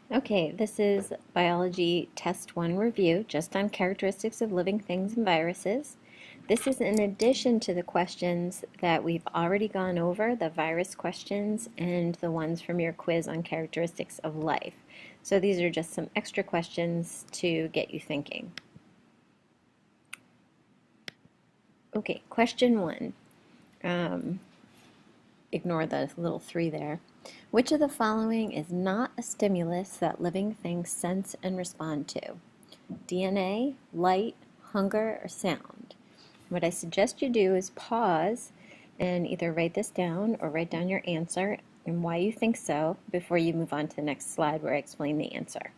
Okay, this is Biology Test 1 review, just on characteristics of living things and viruses. This is in addition to the questions that we've already gone over, the virus questions and the ones from your quiz on characteristics of life. So these are just some extra questions to get you thinking. Okay, question 1. Ignore the little 3 there. Which of the following is not a stimulus that living things sense and respond to? DNA, light, hunger, or sound? What I suggest you do is pause and either write this down or write down your answer and why you think so before you move on to the next slide where I explain the answer.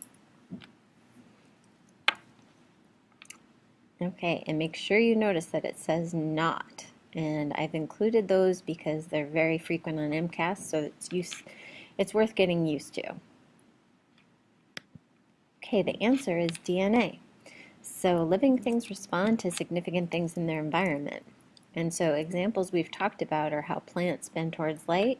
Okay, and make sure you notice that it says not. And I've included those because they're very frequent on MCAS, so it's worth getting used to. Okay, the answer is DNA. So living things respond to significant things in their environment. And so examples we've talked about are how plants bend towards light.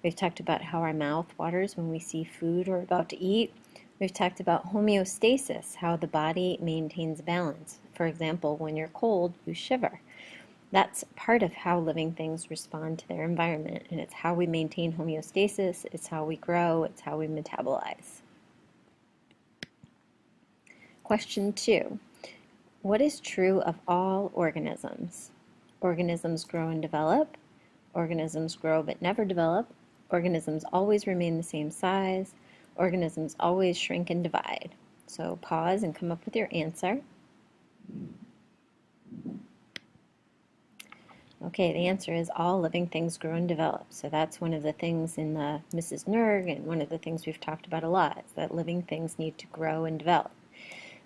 We've talked about how our mouth waters when we see food we're about to eat. We've talked about homeostasis, how the body maintains balance. For example, when you're cold, you shiver. That's part of how living things respond to their environment, and it's how we maintain homeostasis, it's how we grow, it's how we metabolize. Question 2. What is true of all organisms? Organisms grow and develop. Organisms grow but never develop. Organisms always remain the same size. Organisms always shrink and divide. So pause and come up with your answer. Okay, the answer is all living things grow and develop. So that's one of the things in the Mrs. Nerg, and one of the things we've talked about a lot, is that living things need to grow and develop.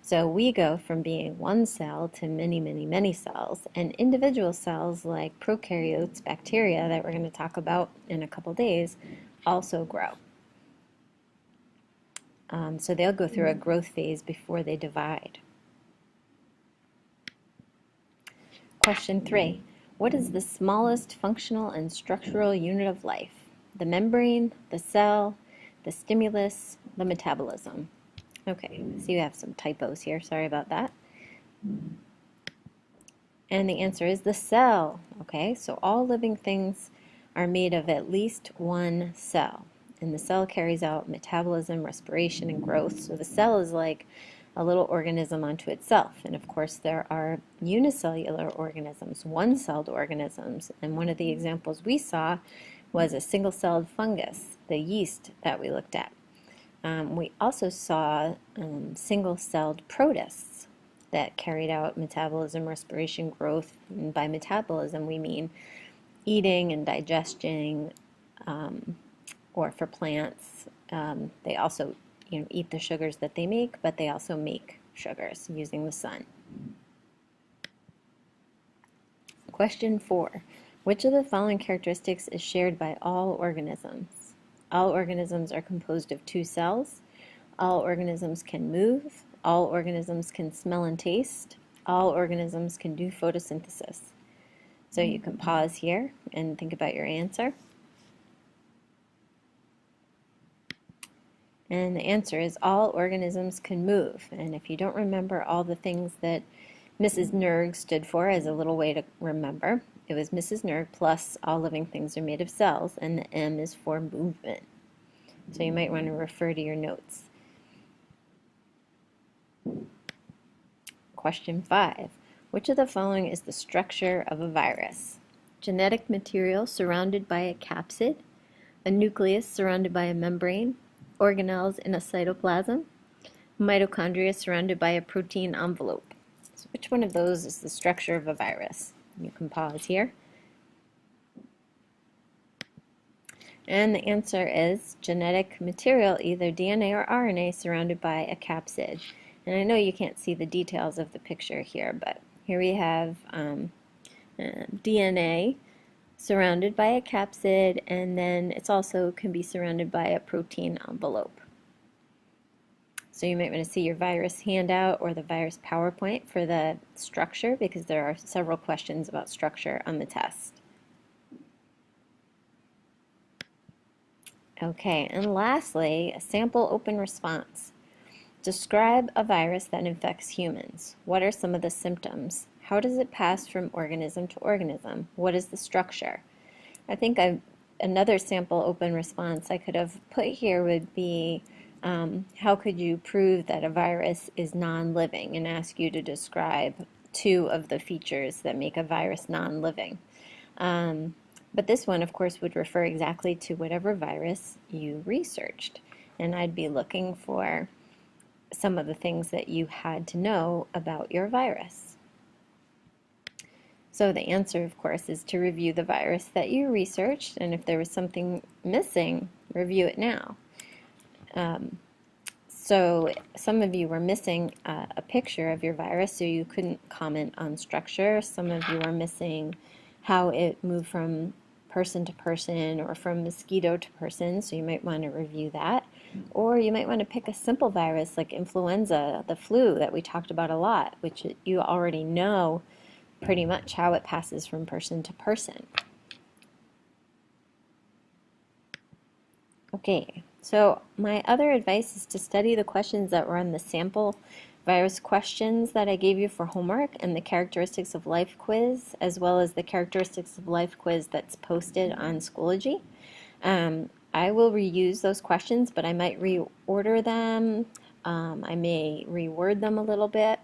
So we go from being one cell to many, many, many cells, and individual cells like prokaryotes, bacteria, that we're going to talk about in a couple days, also grow. So they'll go through a growth phase before they divide. Question 3. What is the smallest functional and structural unit of life? The membrane, the cell, the stimulus, the metabolism. Okay, so you have some typos here. Sorry about that. And the answer is the cell. Okay, so all living things are made of at least one cell. And the cell carries out metabolism, respiration, and growth. So the cell is like a little organism unto itself. And of course, there are unicellular organisms, one-celled organisms. And one of the examples we saw was a single-celled fungus, the yeast that we looked at. We also saw single-celled protists that carried out metabolism, respiration, growth. And by metabolism, we mean eating and digesting, or for plants, they also eat the sugars that they make, but they also make sugars using the sun. Question 4. Which of the following characteristics is shared by all organisms? All organisms are composed of 2 cells. All organisms can move. All organisms can smell and taste. All organisms can do photosynthesis. So you can pause here and think about your answer. And the answer is all organisms can move. And if you don't remember all the things that Mrs. Nerg stood for as a little way to remember, it was Mrs. Nerg plus all living things are made of cells, and the M is for movement. So you might want to refer to your notes. Question 5. Which of the following is the structure of a virus? Genetic material surrounded by a capsid, a nucleus surrounded by a membrane, organelles in a cytoplasm, mitochondria surrounded by a protein envelope. So which one of those is the structure of a virus? You can pause here. And the answer is genetic material, either DNA or RNA, surrounded by a capsid. And I know you can't see the details of the picture here, but here we have DNA surrounded by a capsid, and then it's also can be surrounded by a protein envelope. So you might want to see your virus handout or the virus PowerPoint for the structure, because there are several questions about structure on the test. Okay, and lastly, a sample open response. Describe a virus that infects humans. What are some of the symptoms? How does it pass from organism to organism? What is the structure? I think another sample open response I could have put here would be how could you prove that a virus is non-living, and ask you to describe two of the features that make a virus non-living. But this one, of course, would refer exactly to whatever virus you researched. And I'd be looking for some of the things that you had to know about your virus. So the answer, of course, is to review the virus that you researched, and if there was something missing, review it now. So some of you were missing a picture of your virus, so you couldn't comment on structure. Some of you are missing how it moved from person to person or from mosquito to person, so you might want to review that. Or you might want to pick a simple virus like influenza, the flu that we talked about a lot, which you already know pretty much how it passes from person to person. Okay, so my other advice is to study the questions that were on the sample virus questions that I gave you for homework and the characteristics of life quiz, as well as the characteristics of life quiz that's posted on Schoology. I will reuse those questions, but I might reorder them. I may reword them a little bit.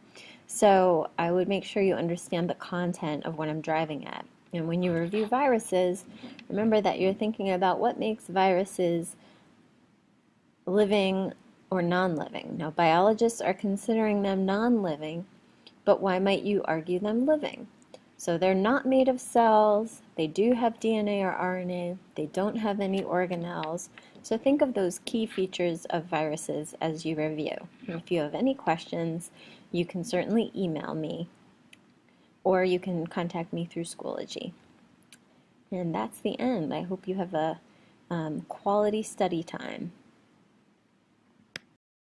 So I would make sure you understand the content of what I'm driving at. And when you review viruses, remember that you're thinking about what makes viruses living or non-living. Now, biologists are considering them non-living, but why might you argue them living? So they're not made of cells, they do have DNA or RNA, they don't have any organelles. So think of those key features of viruses as you review. And if you have any questions, you can certainly email me, or you can contact me through Schoology. And that's the end. I hope you have a quality study time.